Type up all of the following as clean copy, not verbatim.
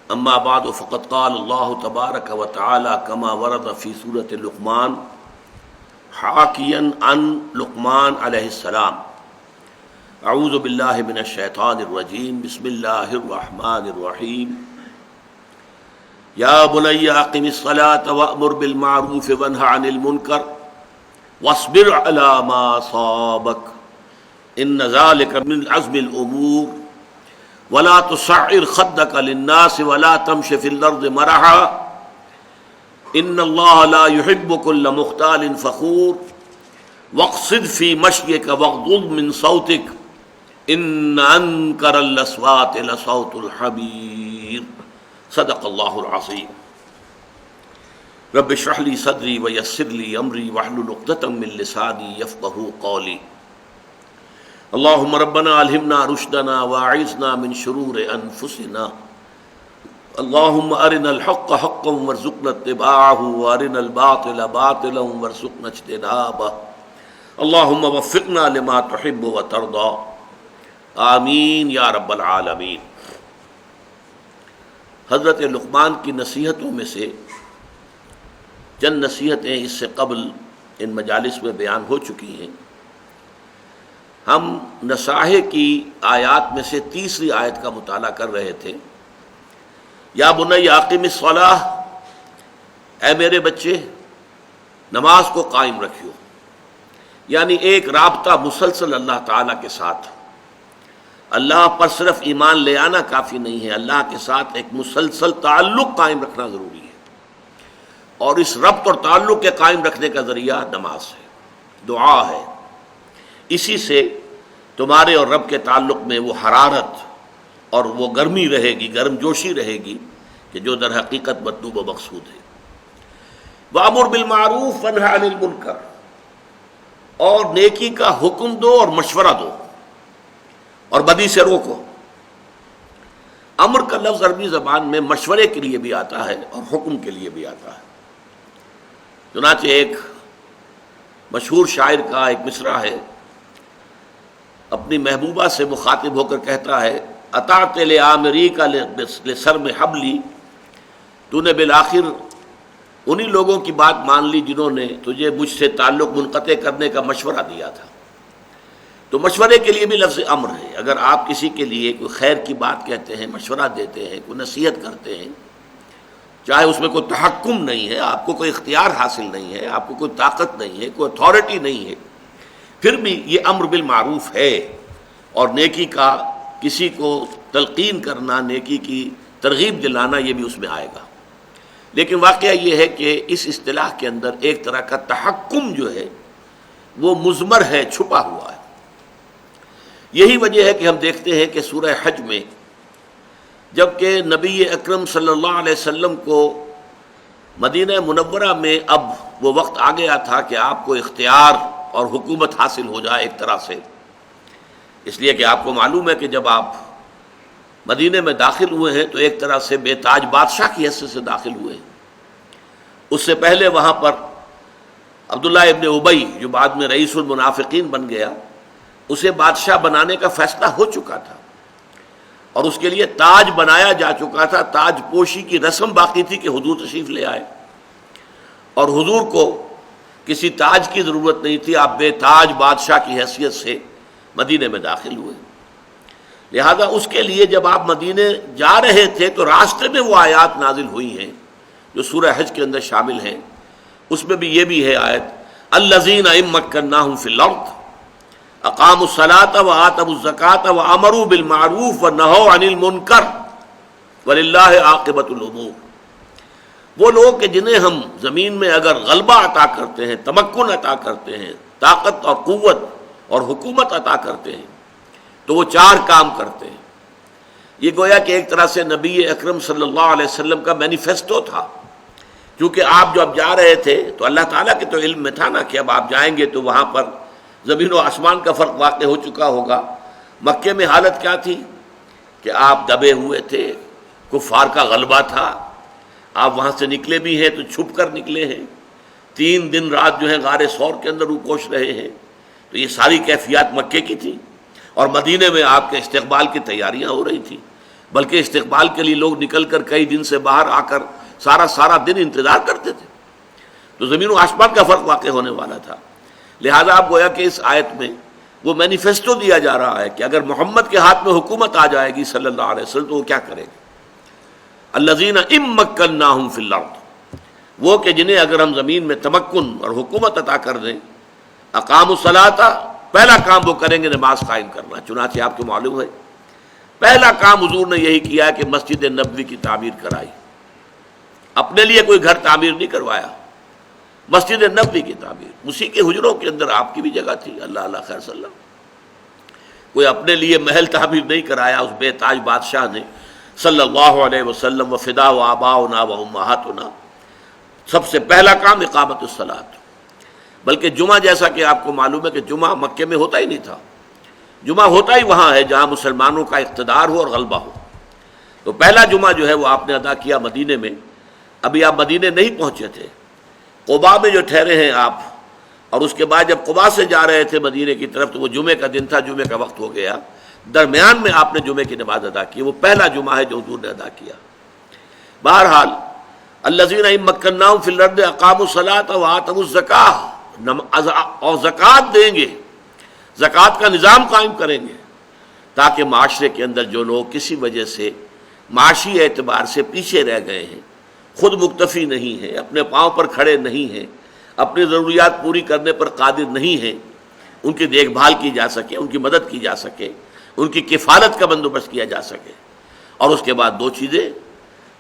اما بعد فقد قال اللہ تبارک و تعالی کما ورد فی سورۃ لقمان حاکیا عن لقمان علیہ السلام اعوذ باللہ من الشیطان الرجیم بسم اللہ الرحمن الرحیم یا بنی اقم الصلاة وأمر بالمعروف وانہ عن المنکر واصبر علی ما اصابک ان ذلک من عزم الامور ولا تصعر خدك للناس ولا تمش في الارض مرحا ان الله لا يحب كل مختال فخور واقصد في مشيك واغضض من صوتك ان انكر الاصوات لصوت الحمير صدق الله العظيم رب اشرح لي صدري ويسر لي امري واحلل عقدة من لساني يفقهوا قولي اللهم ربنا الہمنا رشدنا واعذنا من شرور انفسنا اللهم ارنا الحق حقا وارزقنا اتباعه وارنا الباطل باطلا وارزقنا اجتنابه اللهم وفقنا لما تحب وترضى آمین یا رب العالمین۔ حضرت لقمان کی نصیحتوں میں سے چند نصیحتیں اس سے قبل ان مجالس میں بیان ہو چکی ہیں۔ ہم نصاحے کی آیات میں سے تیسری آیت کا مطالعہ کر رہے تھے۔ یا بنی اقم الصلاۃ، اے میرے بچے نماز کو قائم رکھیو، یعنی ایک رابطہ مسلسل اللہ تعالیٰ کے ساتھ۔ اللہ پر صرف ایمان لے آنا کافی نہیں ہے، اللہ کے ساتھ ایک مسلسل تعلق قائم رکھنا ضروری ہے، اور اس ربط اور تعلق کے قائم رکھنے کا ذریعہ نماز ہے، دعا ہے۔ اسی سے تمہارے اور رب کے تعلق میں وہ حرارت اور وہ گرمی رہے گی، گرم جوشی رہے گی کہ جو در حقیقت مطلوب و مقصود ہے۔ وَأَمُرْ بِالْمَعْرُوفِ وَانْهَ عَنِ الْمُنکَرِ، اور نیکی کا حکم دو اور مشورہ دو اور بدی سے روکو۔ امر کا لفظ عربی زبان میں مشورے کے لیے بھی آتا ہے اور حکم کے لیے بھی آتا ہے۔ چنانچہ ایک مشہور شاعر کا ایک مصرع ہے، اپنی محبوبہ سے مخاطب ہو کر کہتا ہے اطعت لآمریک لسرم حبلی، تو نے بالآخر انہی لوگوں کی بات مان لی جنہوں نے تجھے مجھ سے تعلق منقطع کرنے کا مشورہ دیا تھا۔ تو مشورے کے لیے بھی لفظ امر ہے۔ اگر آپ کسی کے لیے کوئی خیر کی بات کہتے ہیں، مشورہ دیتے ہیں، کوئی نصیحت کرتے ہیں، چاہے اس میں کوئی تحکم نہیں ہے، آپ کو کوئی اختیار حاصل نہیں ہے، آپ کو کوئی طاقت نہیں ہے، کوئی اتھارٹی نہیں ہے، پھر بھی یہ امر بالمعروف ہے، اور نیکی کا کسی کو تلقین کرنا، نیکی کی ترغیب دلانا، یہ بھی اس میں آئے گا۔ لیکن واقعہ یہ ہے کہ اس اصطلاح کے اندر ایک طرح کا تحکم جو ہے وہ مضمر ہے، چھپا ہوا ہے۔ یہی وجہ ہے کہ ہم دیکھتے ہیں کہ سورہ حج میں جبکہ نبی اکرم صلی اللہ علیہ وسلم کو مدینہ منورہ میں اب وہ وقت آ گیا تھا کہ آپ کو اختیار اور حکومت حاصل ہو جائے ایک طرح سے، اس لیے کہ آپ کو معلوم ہے کہ جب آپ مدینہ میں داخل ہوئے ہیں تو ایک طرح سے بے تاج بادشاہ کی حیثیت سے داخل ہوئے ہیں۔ اس سے پہلے وہاں پر عبداللہ ابن ابی جو بعد میں رئیس المنافقین بن گیا، اسے بادشاہ بنانے کا فیصلہ ہو چکا تھا، اور اس کے لیے تاج بنایا جا چکا تھا۔ تاج پوشی کی رسم باقی تھی کہ حضور تشریف لے آئے، اور حضور کو کسی تاج کی ضرورت نہیں تھی، آپ بے تاج بادشاہ کی حیثیت سے مدینے میں داخل ہوئے۔ لہذا اس کے لیے جب آپ مدینے جا رہے تھے تو راستے میں وہ آیات نازل ہوئی ہیں جو سورہ حج کے اندر شامل ہیں۔ اس میں بھی یہ بھی ہے آیت الذین ان مکناہم فی الارض اقاموا الصلاۃ وآتوا الزکاۃ وامروا بالمعروف ونہوا عن المنکر وللہ عاقبۃ الامور۔ وہ لوگ کہ جنہیں ہم زمین میں اگر غلبہ عطا کرتے ہیں، تمکن عطا کرتے ہیں، طاقت اور قوت اور حکومت عطا کرتے ہیں تو وہ چار کام کرتے ہیں۔ یہ گویا کہ ایک طرح سے نبی اکرم صلی اللہ علیہ وسلم کا مینیفیسٹو تھا، کیونکہ آپ جو اب جا رہے تھے تو اللہ تعالیٰ کے تو علم میں تھا نا کہ اب آپ جائیں گے تو وہاں پر زمین و آسمان کا فرق واقع ہو چکا ہوگا۔ مکے میں حالت کیا تھی کہ آپ دبے ہوئے تھے، کفار کا غلبہ تھا، آپ وہاں سے نکلے بھی ہیں تو چھپ کر نکلے ہیں، 3 دن رات جو ہے غار ثور کے اندر روپوش رہے ہیں۔ تو یہ ساری کیفیات مکے کی تھی، اور مدینے میں آپ کے استقبال کی تیاریاں ہو رہی تھیں۔ بلکہ استقبال کے لیے لوگ نکل کر کئی دن سے باہر آ کر سارا دن انتظار کرتے تھے. تو زمین و آسمان کا فرق واقع ہونے والا تھا. لہذا آپ گویا کہ اس آیت میں وہ مینیفیسٹو دیا جا رہا ہے کہ اگر محمد کے ہاتھ میں حکومت آ جائے گی صلی اللہ علیہ وسلم تو وہ کیا کرے گے. الذین ان مکناہم فی الارض، وہ کہ جنہیں اگر ہم زمین میں تمکن اور حکومت عطا کر دیں، اقاموا الصلاۃ، پہلا کام وہ کریں گے نماز قائم کرنا. چنانچہ آپ کو معلوم ہے پہلا کام حضور نے یہی کیا کہ مسجد نبوی کی تعمیر کرائی. اپنے لیے کوئی گھر تعمیر نہیں کروایا، مسجد نبوی کی تعمیر. اسی کے حجروں کے اندر آپ کی بھی جگہ تھی. اللہ اللہ خیر صلی اللہ. کوئی اپنے لیے محل تعمیر نہیں کرایا اس بے تاج بادشاہ نے صلی اللہ علیہ وسلم. وفدا و آباؤنا و امہاتنا، سب سے پہلا کام اقامت الصلاۃ. بلکہ جمعہ جیسا کہ آپ کو معلوم ہے کہ جمعہ مکے میں ہوتا ہی نہیں تھا. جمعہ ہوتا ہی وہاں ہے جہاں مسلمانوں کا اقتدار ہو اور غلبہ ہو. تو پہلا جمعہ جو ہے وہ آپ نے ادا کیا مدینے میں. ابھی آپ مدینے نہیں پہنچے تھے، قباء میں جو ٹھہرے ہیں آپ، اور اس کے بعد جب قباء سے جا رہے تھے مدینے کی طرف تو وہ جمعے کا دن تھا، جمعے کا وقت ہو گیا. درمیان میں آپ نے جمعے کی نماز ادا کی. وہ پہلا جمعہ ہے جو حضور نے ادا کیا. بہرحال الذین ان مکناہم فی الارض اقاموا الصلاۃ وآتوا الزکاۃ، اور زکوٰۃ دیں گے، زکوٰۃ کا نظام قائم کریں گے تاکہ معاشرے کے اندر جو لوگ کسی وجہ سے معاشی اعتبار سے پیچھے رہ گئے ہیں، خود مکتفی نہیں ہیں، اپنے پاؤں پر کھڑے نہیں ہیں، اپنی ضروریات پوری کرنے پر قادر نہیں ہیں، ان کی دیکھ بھال کی جا سکے، ان کی مدد کی جا سکے، ان کی کفالت کا بندوبست کیا جا سکے. اور اس کے بعد دو چیزیں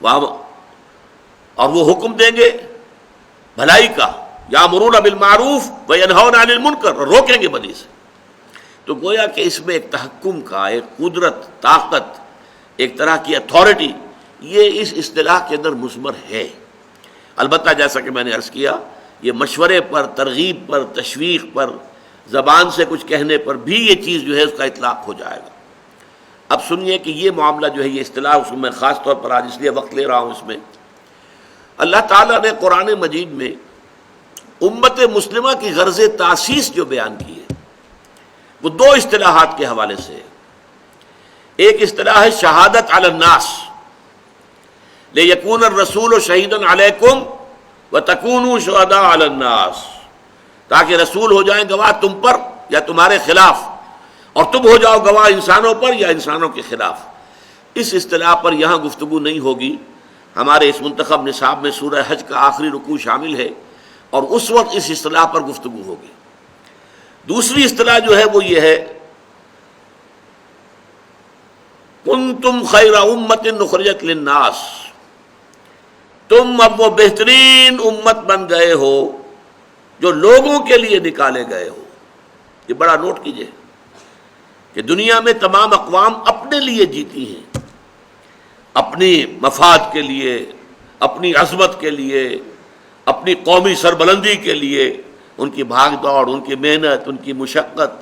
اور وہ حکم دیں گے بھلائی کا، یامرون بالمعروف وینہون عن المنکر، روکیں گے بدی سے. تو گویا کہ اس میں ایک تحکم کا، ایک قدرت، طاقت، ایک طرح کی اتھارٹی، یہ اس اصطلاح کے اندر مضمر ہے. البتہ جیسا کہ میں نے عرض کیا، یہ مشورے پر، ترغیب پر، تشویق پر، زبان سے کچھ کہنے پر بھی یہ چیز جو ہے اس کا اطلاق ہو جائے گا. اب سنیے کہ یہ معاملہ جو ہے، یہ اصطلاح، اس میں میں خاص طور پر آج اس لیے وقت لے رہا ہوں، اس میں اللہ تعالیٰ نے قرآن مجید میں امت مسلمہ کی غرض تاسیس جو بیان کی ہے وہ دو اصطلاحات کے حوالے سے ہے. ایک اصطلاح ہے شہادت علی الناس، لیکون الرسول شہیدا علیکم وتکونوا شہداء علی الناس، تاکہ رسول ہو جائیں گواہ تم پر یا تمہارے خلاف، اور تم ہو جاؤ گواہ انسانوں پر یا انسانوں کے خلاف. اس اصطلاح پر یہاں گفتگو نہیں ہوگی. ہمارے اس منتخب نصاب میں سورہ حج کا آخری رکوع شامل ہے اور اس وقت اس اصطلاح پر گفتگو ہوگی. دوسری اصطلاح جو ہے وہ یہ ہے کنتم خیر امت اخرجت للناس، تم اب وہ بہترین امت بن گئے ہو جو لوگوں کے لیے نکالے گئے ہو. یہ بڑا نوٹ کیجئے کہ دنیا میں تمام اقوام اپنے لیے جیتی ہیں، اپنی مفاد کے لیے، اپنی عظمت کے لیے، اپنی قومی سربلندی کے لیے، ان کی بھاگ دوڑ، ان کی محنت، ان کی مشقت،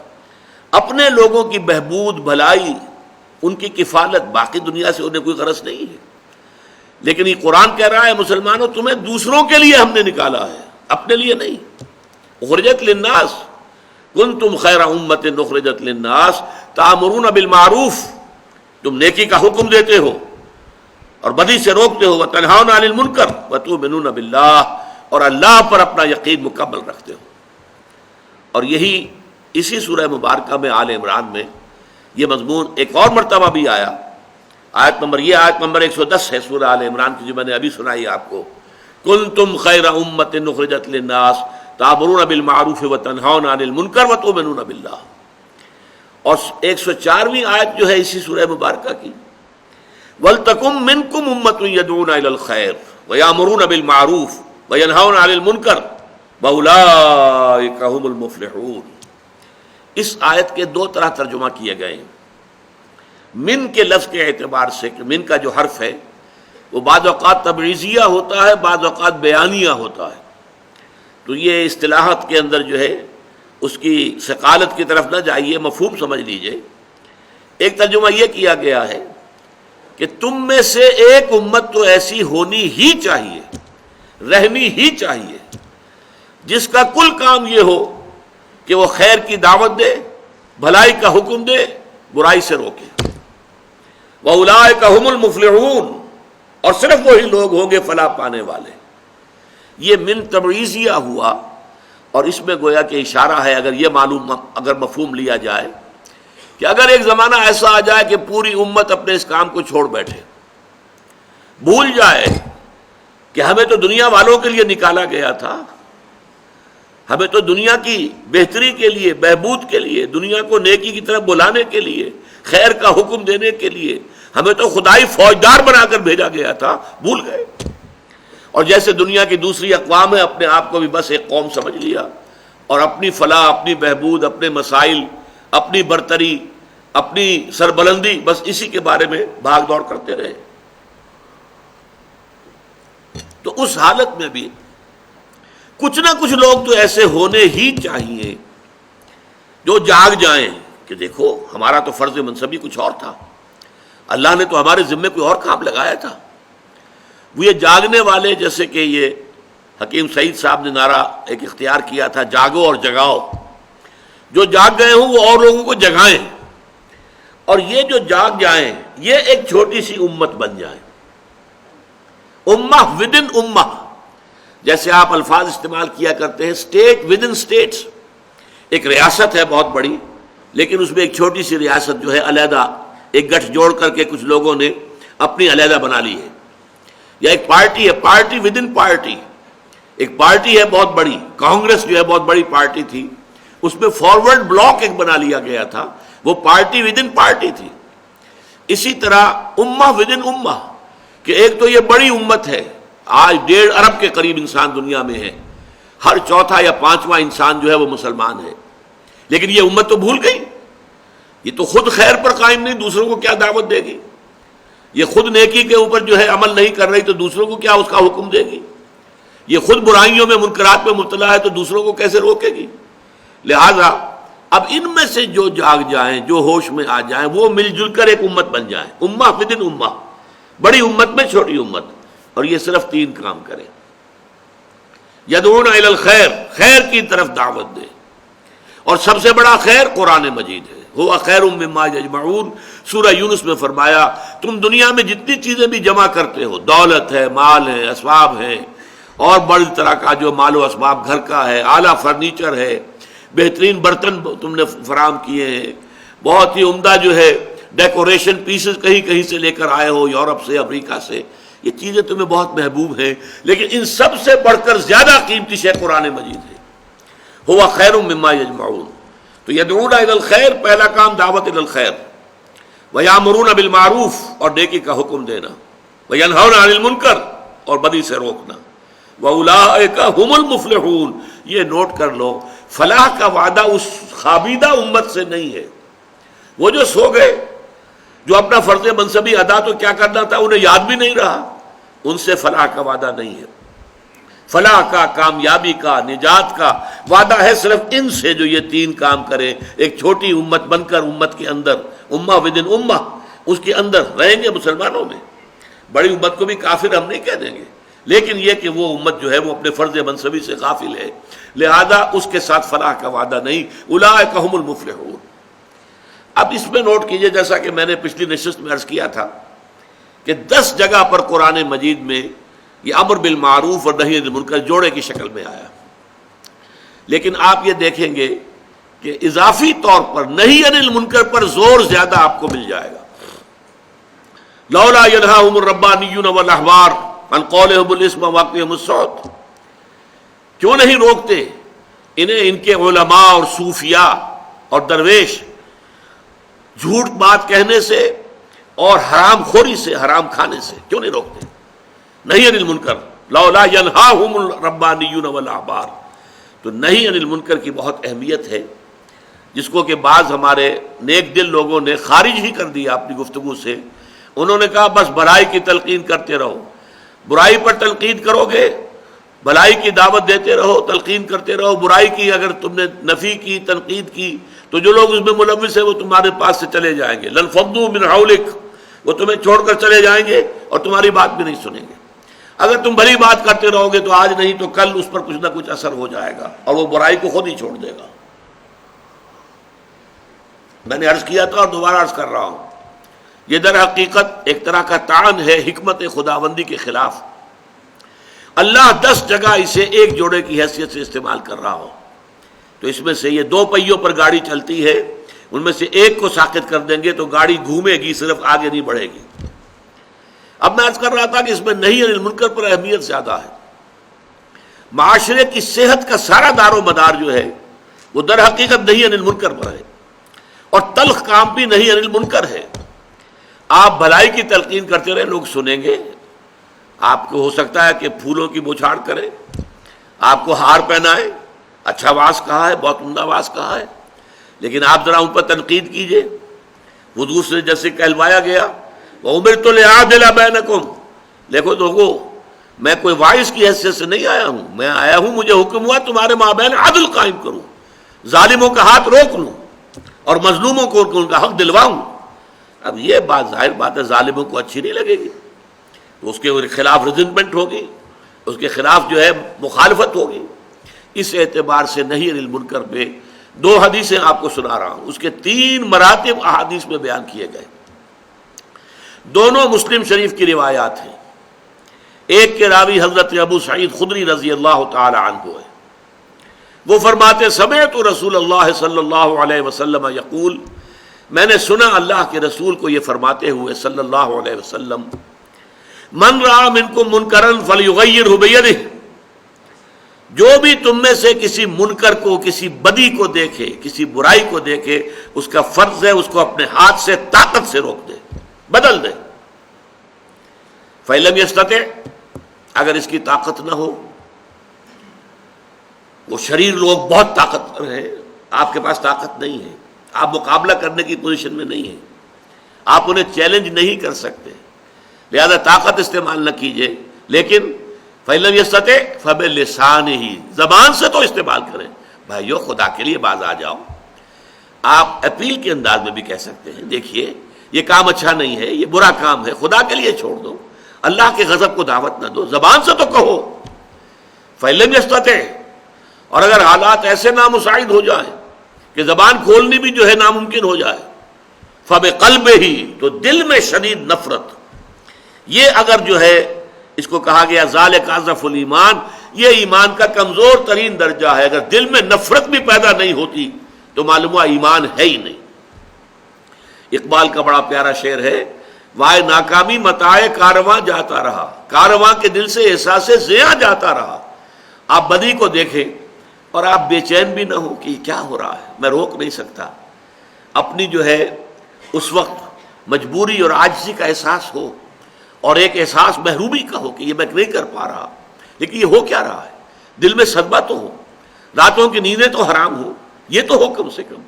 اپنے لوگوں کی بہبود، بھلائی، ان کی کفالت. باقی دنیا سے انہیں کوئی غرض نہیں ہے. لیکن یہ قرآن کہہ رہا ہے مسلمانوں تمہیں دوسروں کے لیے ہم نے نکالا ہے، اپنے لیے نہیں. اخرجت للناس کنتم خیر امت اخرجت للناس تأمرون بالمعروف، تم نیکی کا حکم دیتے ہو اور بدی سے روکتے ہو، وتنہون عن المنکر وتؤمنون باللہ، اور اللہ پر اپنا یقین مکمل رکھتے ہو. اور یہی اسی سورہ مبارکہ میں آل عمران میں یہ مضمون ایک اور مرتبہ بھی آیا. یہ آیت نمبر 110 ہے سورہ آل عمران کی جو میں نے ابھی سنائی آپ کو. کنتم خیر امت اخرجت للناس تأمرون بالمعروف وتنہون عن المنکر وتؤمنون باللہ. اور 104ویں آیت جو ہے اسی سورہ مبارکہ کی وَلْتَكُن مِّنكُمْ أُمَّةٌ يَدْعُونَ إِلَى الْخَيْرِ وَيَأْمُرُونَ بِالْمَعْرُوفِ وَيَنْهَوْنَ عَنِ الْمُنكَرِ وَأُولَٰئِكَ هُمُ الْمُفْلِحُونَ. اس آیت کے دو طرح ترجمہ کیے گئے ہیں. من کے لفظ کے اعتبار سے کہ من کا جو حرف ہے وہ بعض اوقات تبعیضیہ ہوتا ہے، بعض اوقات بیانیہ ہوتا ہے. تو یہ اصطلاحات کے اندر جو ہے اس کی ثقالت کی طرف نہ جائیے، مفہوم سمجھ لیجئے. ایک ترجمہ یہ کیا گیا ہے کہ تم میں سے ایک امت تو ایسی ہونی ہی چاہیے، رہنی ہی چاہیے، جس کا کل کام یہ ہو کہ وہ خیر کی دعوت دے، بھلائی کا حکم دے، برائی سے روکے. وَأُولَٰئِكَ هُمُ الْمُفْلِحُونَ، اور صرف وہی لوگ ہوں گے فلاح پانے والے۔ یہ من تبعیضیہ ہوا، اور اس میں گویا کہ اشارہ ہے، اگر مفہوم لیا جائے کہ اگر ایک زمانہ ایسا آ جائے کہ پوری امت اپنے اس کام کو چھوڑ بیٹھے، بھول جائے کہ ہمیں تو دنیا والوں کے لیے نکالا گیا تھا، ہمیں تو دنیا کی بہتری کے لیے، بہبود کے لیے، دنیا کو نیکی کی طرف بلانے کے لیے، خیر کا حکم دینے کے لیے ہمیں تو خدائی فوجدار بنا کر بھیجا گیا تھا، بھول گئے۔ اور جیسے دنیا کی دوسری اقوام ہے، اپنے آپ کو بھی بس ایک قوم سمجھ لیا، اور اپنی فلاح، اپنی بہبود، اپنے مسائل، اپنی برتری، اپنی سربلندی، بس اسی کے بارے میں بھاگ دوڑ کرتے رہے۔ تو اس حالت میں بھی کچھ نہ کچھ لوگ تو ایسے ہونے ہی چاہیے جو جاگ جائیں کہ دیکھو ہمارا تو فرض منصبی کچھ اور تھا، اللہ نے تو ہمارے ذمے کوئی اور کام لگایا تھا۔ وہ یہ جاگنے والے، جیسے کہ یہ حکیم سعید صاحب نے نعرہ ایک اختیار کیا تھا، جاگو اور جگاؤ، جو جاگ گئے ہوں وہ اور لوگوں کو جگائیں، اور یہ جو جاگ جائیں یہ ایک چھوٹی سی امت بن جائیں، امہ ود ان امہ، جیسے آپ الفاظ استعمال کیا کرتے ہیں اسٹیٹ ود ان اسٹیٹس۔ ایک ریاست ہے بہت بڑی، لیکن اس میں ایک چھوٹی سی ریاست جو ہے علیحدہ ایک گٹھ جوڑ کر کے کچھ لوگوں نے اپنی علیحدہ بنا لی ہے، یا ایک پارٹی ہے، پارٹی ود ان پارٹی، ایک پارٹی ہے بہت بڑی، کانگریس جو ہے بہت بڑی پارٹی تھی، اس میں فارورڈ بلاک ایک بنا لیا گیا تھا، وہ پارٹی ود ان پارٹی تھی۔ اسی طرح امہ ود ان امہ، کہ ایک تو یہ بڑی امت ہے، آج 1.5 ارب کے قریب انسان دنیا میں ہے، ہر چوتھا یا پانچواں انسان جو ہے وہ مسلمان ہے، لیکن یہ امت تو بھول گئی، یہ تو خود خیر پر قائم نہیں، دوسروں کو کیا دعوت دے گی؟ یہ خود نیکی کے اوپر جو ہے عمل نہیں کر رہی تو دوسروں کو کیا اس کا حکم دے گی؟ یہ خود برائیوں میں، منکرات میں مبتلا ہے تو دوسروں کو کیسے روکے گی؟ لہذا اب ان میں سے جو جاگ جائیں، جو ہوش میں آ جائیں، وہ مل جل کر ایک امت بن جائیں، امہ ودن امہ، بڑی امت میں چھوٹی امت، اور یہ صرف 3 کام کریں۔ یدعون الی الخیر، خیر کی طرف دعوت دے، اور سب سے بڑا خیر قرآن مجید ہے، ہوا خیر مما یجمعون۔ سورہ یونس میں فرمایا تم دنیا میں جتنی چیزیں بھی جمع کرتے ہو، دولت ہے، مال ہے، اسباب ہے، اور بڑی طرح کا جو مال و اسباب گھر کا ہے، اعلیٰ فرنیچر ہے، بہترین برتن تم نے فراہم کیے ہیں، بہت ہی عمدہ جو ہے ڈیکوریشن پیسز کہیں کہیں سے لے کر آئے ہو، یورپ سے، امریکہ سے، یہ چیزیں تمہیں بہت محبوب ہیں، لیکن ان سب سے بڑھ کر زیادہ قیمتی شے قرآن مجید ہے، ہوا خیر مما یجمعون۔ تو یدعون الی الخیر، پہلا کام دعوت الی الخیر، ویامرون بالمعروف، اور نیکی کا حکم دینا، وینہون عن المنکر، اور بدی سے روکنا، واولئک ھم المفلحون۔ یہ نوٹ کر لو، فلاح کا وعدہ اس خابیدہ امت سے نہیں ہے، وہ جو سو گئے، جو اپنا فرض منصبی ادا تو کیا کرنا تھا انہیں یاد بھی نہیں رہا، ان سے فلاح کا وعدہ نہیں ہے۔ فلاح کا، کامیابی کا، نجات کا وعدہ ہے صرف ان سے جو یہ 3 کام کریں، ایک چھوٹی امت بن کر امت کے اندر، امہ ودن امہ، اس کے اندر رہیں گے مسلمانوں میں۔ بڑی امت کو بھی کافر ہم نہیں کہہ دیں گے، لیکن یہ کہ وہ امت جو ہے وہ اپنے فرض منصبی سے غافل ہے، لہذا اس کے ساتھ فلاح کا وعدہ نہیں، اولئک ھم المفلحون۔ اب اس میں نوٹ کیجئے، جیسا کہ میں نے پچھلی نشست میں عرض کیا تھا کہ 10 جگہ پر قرآن مجید میں یہ امر بالمعروف اور نہی عن المنکر جوڑے کی شکل میں آیا، لیکن آپ یہ دیکھیں گے کہ اضافی طور پر نہی عن المنکر پر زور زیادہ آپ کو مل جائے گا۔ لولا ینہاہم الربانیون والاحبار عن قولہم الاسم واقعہم السحت، کیوں نہیں روکتے انہیں ان کے علماء اور صوفیاء اور درویش جھوٹ بات کہنے سے اور حرام خوری سے، حرام کھانے سے، کیوں نہیں روکتے؟ نہی عن المنکر، لولا ینہاہم الربانیون والاحبار۔ تو نہی عن المنکر کی بہت اہمیت ہے، جس کو کہ بعض ہمارے نیک دل لوگوں نے خارج ہی کر دیا اپنی گفتگو سے۔ انہوں نے کہا بس بھلائی کی تلقین کرتے رہو، برائی پر تلقین کرو گے، بھلائی کی دعوت دیتے رہو، تلقین کرتے رہو، برائی کی اگر تم نے نفی کی، تنقید کی، تو جو لوگ اس میں ملوث ہیں وہ تمہارے پاس سے چلے جائیں گے، لنفضوا من حولک، وہ تمہیں چھوڑ کر چلے جائیں گے اور تمہاری بات بھی نہیں سنیں گے۔ اگر تم بھلی بات کرتے رہو گے تو آج نہیں تو کل اس پر کچھ نہ کچھ اثر ہو جائے گا اور وہ برائی کو خود ہی چھوڑ دے گا۔ میں نے عرض کیا تھا اور دوبارہ عرض کر رہا ہوں یہ در حقیقت ایک طرح کا طعن ہے حکمت خداوندی کے خلاف. اللہ 10 جگہ اسے ایک جوڑے کی حیثیت سے استعمال کر رہا ہو تو اس میں سے یہ 2 پہیوں پر گاڑی چلتی ہے، ان میں سے ایک کو ساقط کر دیں گے تو گاڑی گھومے گی، صرف آگے نہیں بڑھے گی. اب میں عرض کر رہا تھا کہ اس میں نہی عن المنکر پر اہمیت زیادہ ہے. معاشرے کی صحت کا سارا دار و مدار جو ہے وہ در حقیقت نہی عن المنکر پر ہے، اور تلخ کام بھی نہی عن المنکر ہے. آپ بھلائی کی تلقین کرتے رہے، لوگ سنیں گے. آپ کو ہو سکتا ہے کہ پھولوں کی بوچھاڑ کرے، آپ کو ہار پہنائے، اچھا واز کہا ہے، بہت عمدہ واز کہا ہے، لیکن آپ ذرا ان پر تنقید کیجئے. حضور سے جیسے کہلوایا گیا وَأُمِرْتُ لِأَعْدِلَ بَيْنَكُمْ، دیکھو لوگو میں کوئی واعظ کی حیثیت سے نہیں آیا ہوں، میں آیا ہوں مجھے حکم ہوا تمہارے مابین عدل قائم کروں، ظالموں کا ہاتھ روک لوں اور مظلوموں کو ان کا حق دلواؤں. اب یہ بات ظاہر بات ہے ظالموں کو اچھی نہیں لگے گی، تو اس کے خلاف ریزنمنٹ ہوگی، اس کے خلاف جو ہے مخالفت ہوگی. اس اعتبار سے نہی عن المنکر پہ 2 حدیثیں آپ کو سنا رہا ہوں، اس کے 3 مراتب احادیث میں بیان کیے گئے. دونوں مسلم شریف کی روایات ہیں. ایک کے راوی حضرت ابو سعید خدری رضی اللہ تعالی عنہ ہے. وہ فرماتے سمعت رسول اللہ صلی اللہ علیہ وسلم یقول، میں نے سنا اللہ کے رسول کو یہ فرماتے ہوئے صلی اللہ علیہ وسلم، من رأى منکم منکرا فلیغیرہ بیدہ، جو بھی تم میں سے کسی منکر کو، کسی بدی کو دیکھے، کسی برائی کو دیکھے، اس کا فرض ہے اس کو اپنے ہاتھ سے طاقت سے روک دے، بدل دے. فَإِن لَمْ يَسْتَطِعْ، اگر اس کی طاقت نہ ہو، وہ شریر لوگ بہت طاقتور ہیں، آپ کے پاس طاقت نہیں ہے، آپ مقابلہ کرنے کی پوزیشن میں نہیں ہیں، آپ انہیں چیلنج نہیں کر سکتے، لہذا طاقت استعمال نہ کیجئے. لیکن فَإِن لَمْ يَسْتَطِعْ فَبِلِسَانِهِ، زبان سے تو استعمال کریں. بھائیو خدا کے لیے باز آ جاؤ. آپ اپیل کے انداز میں بھی کہہ سکتے ہیں دیکھیے یہ کام اچھا نہیں ہے، یہ برا کام ہے، خدا کے لیے چھوڑ دو، اللہ کے غضب کو دعوت نہ دو، زبان سے تو کہو. فَإِن لَمْ يَسْتَطِعْ، اور اگر حالات ایسے نامساعد ہو جائیں کہ زبان کھولنی بھی جو ہے ناممکن ہو جائے، فَبِقَلْبِهِ، تو دل میں شدید نفرت. یہ اگر جو ہے اس کو کہا گیا ذالک اضعف الایمان، یہ ایمان کا کمزور ترین درجہ ہے. اگر دل میں نفرت بھی پیدا نہیں ہوتی تو معلوم ہوا ایمان ہے ہی نہیں. اقبال کا بڑا پیارا شعر ہے، وائے ناکامی متاع کارواں جاتا رہا، کارواں کے دل سے احساس زیاں جاتا رہا. آپ بدی کو دیکھیں اور آپ بے چین بھی نہ ہو کہ کیا ہو رہا ہے، میں روک نہیں سکتا. اپنی جو ہے اس وقت مجبوری اور عاجزی کا احساس ہو، اور ایک احساس محرومی کا ہو کہ یہ میں نہیں کر پا رہا، لیکن یہ ہو کیا رہا ہے. دل میں صدمہ تو ہو، راتوں کی نیندیں تو حرام ہو، یہ تو ہو کم سے کم.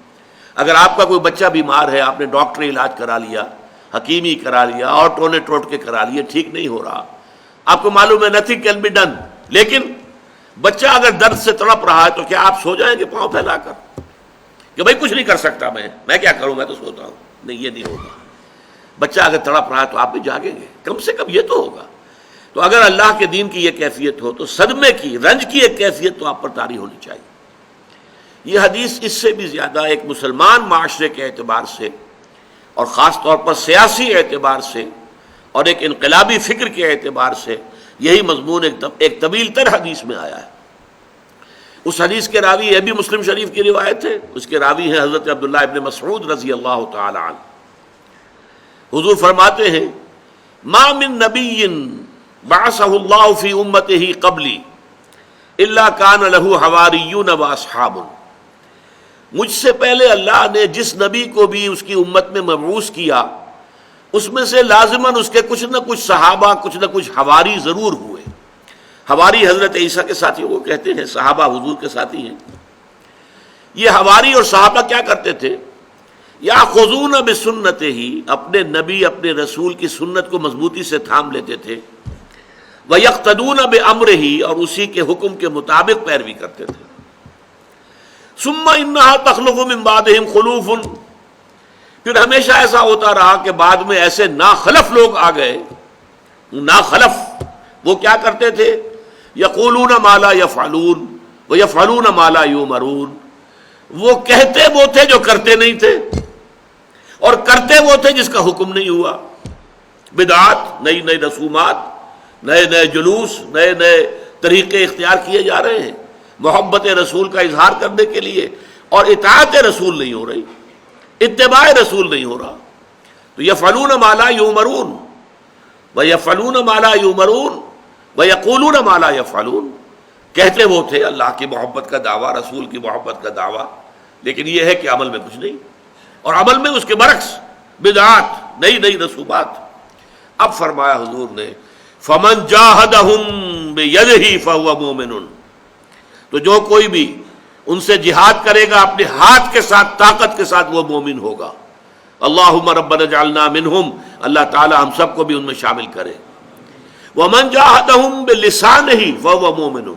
اگر آپ کا کوئی بچہ بیمار ہے، آپ نے ڈاکٹری علاج کرا لیا، حکیمی کرا لیا، اور ٹونے ٹوٹ کے کرا لیے، ٹھیک نہیں ہو رہا، آپ کو معلوم ہے نتھنگ کین بی ڈن، لیکن بچہ اگر درد سے تڑپ رہا ہے تو کیا آپ سو جائیں گے پاؤں پھیلا کر کہ بھائی کچھ نہیں کر سکتا، میں کیا کروں، میں تو سوتا ہوں؟ نہیں، یہ نہیں ہوگا. بچہ اگر تڑپ رہا ہے تو آپ بھی جاگیں گے، کم سے کم یہ تو ہوگا. تو اگر اللہ کے دین کی یہ کیفیت ہو تو صدمے کی، رنج کی ایک کیفیت تو آپ پر طاری ہونی چاہیے. یہ حدیث اس سے بھی زیادہ ایک مسلمان معاشرے کے اعتبار سے اور خاص طور پر سیاسی اعتبار سے اور ایک انقلابی فکر کے اعتبار سے یہی مضمون ایک طویل تر حدیث میں آیا ہے. اس حدیث کے راوی یہ بھی مسلم شریف کی روایت ہے، اس کے راوی ہیں حضرت عبداللہ ابن مسعود رضی اللہ تعالی عنہ. حضور فرماتے ہیں ما من نبی بعثہ اللہ فی امتہ قبلی الا کان لہ حواریون و اصحاب. مجھ سے پہلے اللہ نے جس نبی کو بھی اس کی امت میں مبعوث کیا، اس میں سے لازماً اس کے کچھ نہ کچھ صحابہ، کچھ نہ کچھ حواری ضرور ہوئے. حواری حضرت عیسیٰ کے ساتھی وہ کہتے ہیں، صحابہ حضور کے ساتھی ہیں. یہ حواری اور صحابہ کیا کرتے تھے؟ یاخذون بسنتہ، اپنے نبی اپنے رسول کی سنت کو مضبوطی سے تھام لیتے تھے. ویقتدون بامرہ، اور اسی کے حکم کے مطابق پیروی کرتے تھے. ثم انہا تخلف من بعدہم خلوف، پھر ہمیشہ ایسا ہوتا رہا کہ بعد میں ایسے ناخلف لوگ آ گئے. ناخلف وہ کیا کرتے تھے؟ یقولون ما لا یفعلون ویفعلون ما لا یؤمرون، وہ کہتے وہ تھے جو کرتے نہیں تھے، اور کرتے وہ تھے جس کا حکم نہیں ہوا. بدعات، نئی نئی رسومات، نئے نئے جلوس، نئے نئے طریقے اختیار کیے جا رہے ہیں محبت رسول کا اظہار کرنے کے لیے، اور اطاعت رسول نہیں ہو رہی، اتباع رسول نہیں ہو رہا. تو یفعلون ما لا یؤمرون ویفعلون ما لا یؤمرون ویقولون ما لا یفعلون. کہتے وہ تھے اللہ کی محبت کا دعویٰ، رسول کی محبت کا دعویٰ، لیکن یہ ہے کہ عمل میں کچھ نہیں، اور عمل میں اس کے برعکس بدعات، نئی نئی رسومات. اب فرمایا حضور نے فمن جاہدہم بیدہ فہو مومن، تو جو کوئی بھی ان سے جہاد کرے گا اپنے ہاتھ کے ساتھ، طاقت کے ساتھ، وہ مومن ہوگا. اللہم ربنا اجعلنا منہم، اللہ تعالی ہم سب کو بھی ان میں شامل کرے. ومن جاہدہم بلسانہ فہو مومن،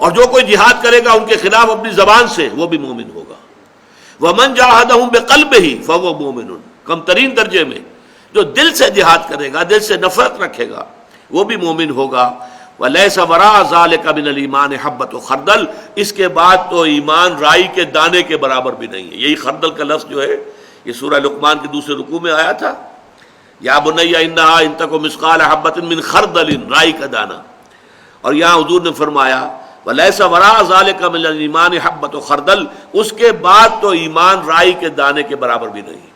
اور جو کوئی جہاد کرے گا ان کے خلاف اپنی زبان سے، وہ بھی مومن ہوگا. ومن جاہدہم بقلبہ فہو مومن، کم ترین درجے میں جو دل سے جہاد کرے گا، دل سے نفرت رکھے گا، وہ بھی مومن ہوگا. وَلَيْسَ وَرَاءَ ذَلِكَ مِنَ الْإِيمَانِ حَبَّةُ خردل، اس کے بعد تو ایمان رائی کے دانے کے برابر بھی نہیں ہے. یہی خردل کا لفظ جو ہے یہ سورہ لقمان کے دوسرے رکوع میں آیا تھا، یا بنی انہا ان تک مثقال حبۃ من خردل، رائی کا دانہ. اور یہاں حضور نے فرمایا وَلَيْسَ وَرَاءَ ذَلِكَ مِنَ الْإِيمَانِ حَبَّةُ خردل، اس کے بعد تو ایمان رائی کے دانے کے برابر بھی نہیں.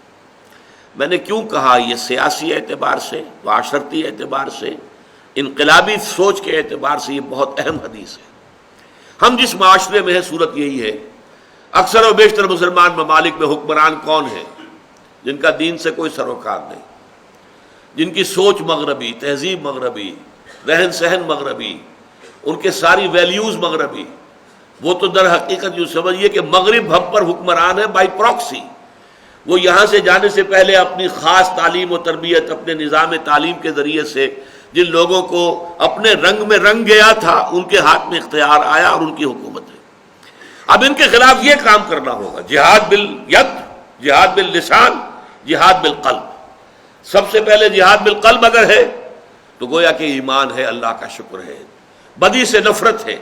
میں نے کیوں کہا یہ سیاسی اعتبار سے، معاشرتی اعتبار سے، انقلابی سوچ کے اعتبار سے یہ بہت اہم حدیث ہے. ہم جس معاشرے میں ہیں صورت یہی ہے، اکثر و بیشتر مسلمان ممالک میں حکمران کون ہیں؟ جن کا دین سے کوئی سروکار نہیں، جن کی سوچ مغربی، تہذیب مغربی، رہن سہن مغربی، ان کے ساری ویلیوز مغربی. وہ تو در حقیقت یوں سمجھیے کہ مغرب ہم پر حکمران ہے بائی پراکسی. وہ یہاں سے جانے سے پہلے اپنی خاص تعلیم و تربیت، اپنے نظام تعلیم کے ذریعے سے جن لوگوں کو اپنے رنگ میں رنگ گیا تھا، ان کے ہاتھ میں اختیار آیا اور ان کی حکومت ہے. اب ان کے خلاف یہ کام کرنا ہوگا، جہاد بالید، جہاد باللسان، جہاد بالقلب. سب سے پہلے جہاد بالقلب اگر ہے تو گویا کہ ایمان ہے، اللہ کا شکر ہے. بدی سے نفرت ہے،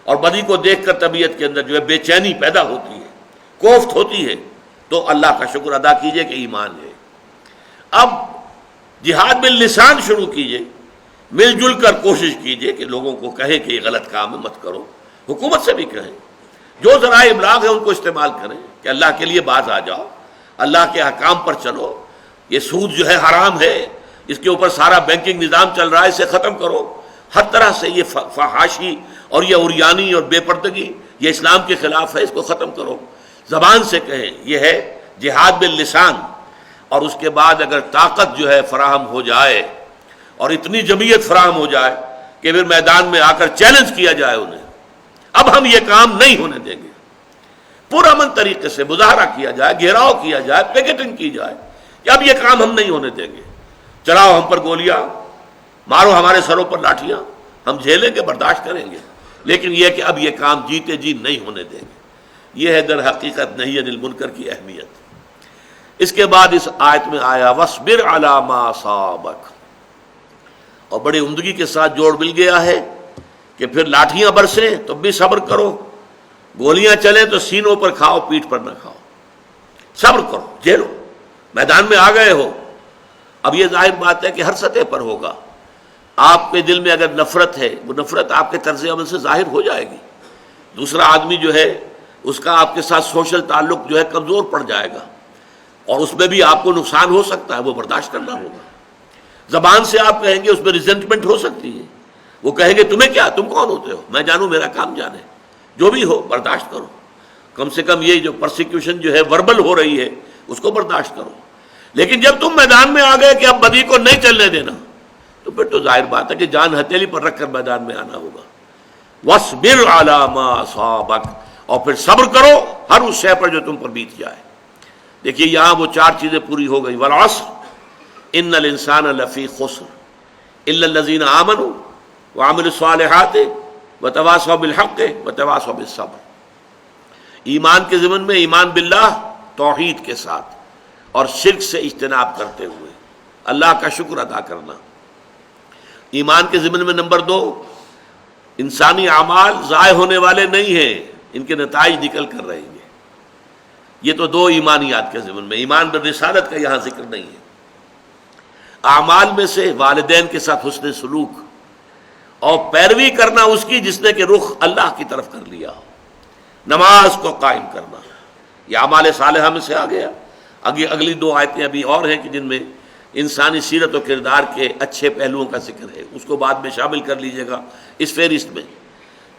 اور بدی کو دیکھ کر طبیعت کے اندر جو ہے بے چینی پیدا ہوتی ہے، کوفت ہوتی ہے، تو اللہ کا شکر ادا کیجئے کہ ایمان ہے. اب جہاد باللسان شروع کیجئے، مل جل کر کوشش کیجئے کہ لوگوں کو کہیں کہ یہ غلط کام ہے، مت کرو. حکومت سے بھی کہیں، جو ذرائع ابلاغ ہے ان کو استعمال کریں کہ اللہ کے لیے باز آ جاؤ، اللہ کے احکام پر چلو. یہ سود جو ہے حرام ہے، اس کے اوپر سارا بینکنگ نظام چل رہا ہے، اسے ختم کرو. ہر طرح سے یہ فحاشی اور یہ عریانی اور بے پردگی یہ اسلام کے خلاف ہے، اس کو ختم کرو. زبان سے کہیں، یہ ہے جہاد باللسان. اور اس کے بعد اگر طاقت جو ہے فراہم ہو جائے اور اتنی جمعیت فراہم ہو جائے کہ پھر میدان میں آ کر چیلنج کیا جائے انہیں، اب ہم یہ کام نہیں ہونے دیں گے، پرامن طریقے سے مظاہرہ کیا جائے، گھیراؤ کیا جائے، پیکٹنگ کی جائے کہ اب یہ کام ہم نہیں ہونے دیں گے، چلاؤ ہم پر گولیاں، مارو ہمارے سروں پر لاٹھیاں، ہم جھیلیں گے، برداشت کریں گے، لیکن یہ کہ اب یہ کام جیتے جی نہیں ہونے دیں گے. یہ ہے در حقیقت نہی عن المنکر کی اہمیت. اس کے بعد اس آیت میں آیا وَاصْبِرْ عَلَىٰ مَا أَصَابَكَ، اور بڑی عمدگی کے ساتھ جوڑ مل گیا ہے کہ پھر لاٹھیاں برسیں تو بھی صبر کرو، گولیاں چلیں تو سینوں پر کھاؤ، پیٹھ پر نہ کھاؤ. صبر کرو، جھیلو، میدان میں آ گئے ہو. اب یہ ظاہر بات ہے کہ ہر سطح پر ہوگا. آپ کے دل میں اگر نفرت ہے، وہ نفرت آپ کے طرز عمل سے ظاہر ہو جائے گی. دوسرا آدمی جو ہے اس کا آپ کے ساتھ سوشل تعلق جو ہے کمزور پڑ جائے گا، اور اس میں بھی آپ کو نقصان ہو سکتا ہے، وہ برداشت کرنا ہوگا. زبان سے آپ کہیں گے، اس میں ریزنٹمنٹ ہو سکتی ہے. وہ کہیں گے تمہیں کیا، تم کون ہوتے ہو، میں جانوں میرا کام جانے. جو بھی ہو برداشت کرو. کم سے کم یہ جو پرسیکیوشن جو ہے وربل ہو رہی ہے اس کو برداشت کرو. لیکن جب تم میدان میں آ گئے کہ اب بدی کو نہیں چلنے دینا، تو پھر تو ظاہر بات ہے کہ جان ہتھیلی پر رکھ کر میدان میں آنا ہوگا. وَاصْبِرْ عَلَىٰ مَا أَصَابَكَ، اور پھر صبر کرو ہر اس شے پر جو تم پر بیت جائے. دیکھیے یہاں وہ چار چیزیں پوری ہو گئی. وَالْعَصْرِ إِنَّ الْإِنسَانَ لَفِي خُسْرٍ إِلَّا الَّذِينَ آمَنُوا وَعَمِلُوا الصَّالِحَاتِ وَتَوَاصَوْا بِالْحَقِّ وَتَوَاصَوْا بِالصَّبْرِ. ایمان کے ضمن میں ایمان باللہ، توحید کے ساتھ، اور شرک سے اجتناب کرتے ہوئے اللہ کا شکر ادا کرنا. ایمان کے ضمن میں نمبر 2، انسانی اعمال ضائع ہونے والے نہیں ہیں، ان کے نتائج نکل کر رہیں گے. یہ تو دو ایمانیات کے ضمن میں، ایمان بالرسالت کا یہاں ذکر نہیں ہے۔ اعمال میں سے والدین کے ساتھ حسن سلوک اور پیروی کرنا اس کی جس نے کہ رخ اللہ کی طرف کر لیا ہو، نماز کو قائم کرنا، یہ اعمال صالحہ میں سے آ گیا۔ اگلی دو آیتیں ابھی اور ہیں کہ جن میں انسانی سیرت و کردار کے اچھے پہلوؤں کا ذکر ہے، اس کو بعد میں شامل کر لیجئے گا اس فہرست میں۔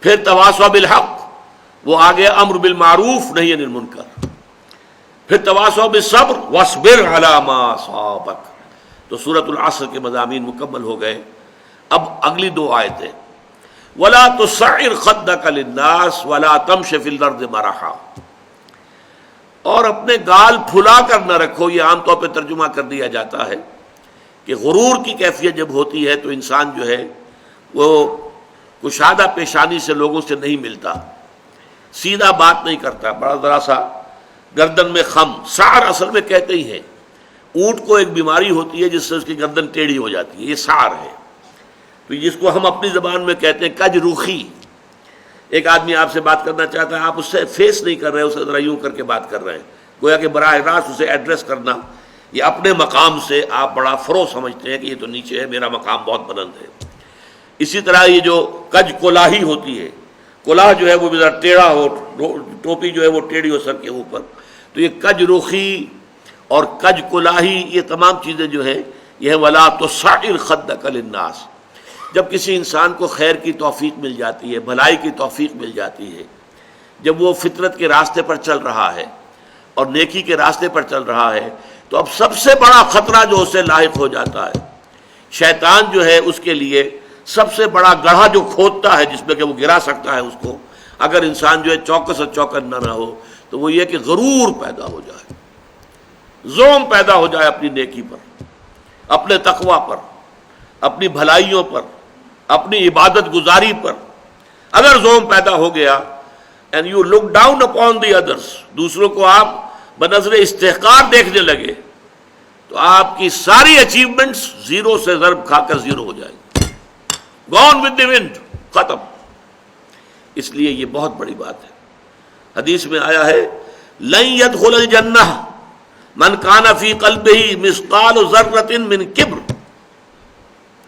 پھر تواصوا بالحق، وہ آ گیا امر بالمعروف نہی عن المنکر۔ پھر تواصوا بالصبر واصبر علی ما اصابک۔ تو سورۃ العصر کے مضامین مکمل ہو گئے۔ اب اگلی دو آیتیں، ولا تصعر خدک للناس ولا تمش فی الارض مرحا، اور اپنے گال پھلا کر نہ رکھو۔ یہ عام طور پہ ترجمہ کر دیا جاتا ہے کہ غرور کی کیفیت جب ہوتی ہے تو انسان جو ہے وہ کشادہ پیشانی سے لوگوں سے نہیں ملتا، سیدھا بات نہیں کرتا، بڑا ذرا سا گردن میں خم۔ سعر اصل میں کہتے ہی ہیں، اونٹ کو ایک بیماری ہوتی ہے جس سے اس کی گردن ٹیڑھی ہو جاتی ہے، یہ سعر ہے۔ تو جس کو ہم اپنی زبان میں کہتے ہیں کج روخی۔ ایک آدمی آپ سے بات کرنا چاہتا ہے، آپ اس سے فیس نہیں کر رہے، اسے ذرا یوں کر کے بات کر رہے ہیں، گویا کہ براہ راست اسے ایڈریس کرنا، یہ اپنے مقام سے آپ بڑا فرو سمجھتے ہیں کہ یہ تو نیچے ہے، میرا مقام بہت بلند ہے۔ اسی طرح یہ جو کج کلاہی ہوتی ہے، کلاہ جو ہے وہ ذرا ٹیڑھا ہو، ٹوپی جو ہے وہ ٹیڑھی ہو سر کے اوپر، تو یہ کج رخی اور کج کلاہی، یہ تمام چیزیں جو ہیں یہ ہے ولا تصعر خدک للناس۔ جب کسی انسان کو خیر کی توفیق مل جاتی ہے، بھلائی کی توفیق مل جاتی ہے، جب وہ فطرت کے راستے پر چل رہا ہے اور نیکی کے راستے پر چل رہا ہے، تو اب سب سے بڑا خطرہ جو اسے لاحق ہو جاتا ہے، شیطان جو ہے اس کے لیے سب سے بڑا گڑھا جو کھودتا ہے جس میں کہ وہ گرا سکتا ہے اس کو، اگر انسان جو ہے چوکس اور چوکن نہ ہو، تو وہ یہ کہ غرور پیدا ہو جائے، زوم پیدا ہو جائے اپنی نیکی پر، اپنے تقوی پر، اپنی بھلائیوں پر، اپنی عبادت گزاری پر اگر زوم پیدا ہو گیا، and you look down upon the others، دوسروں کو آپ بنظر استحقار دیکھنے لگے، تو آپ کی ساری اچیومنٹس زیرو سے ضرب کھا کر زیرو ہو جائیں گے، gone with the wind، ختم۔ اس لیے یہ بہت بڑی بات ہے۔ حدیث میں آیا ہے لن يدخل الجنہ من کان فی قلبہ مثقال ذرۃ من کبر،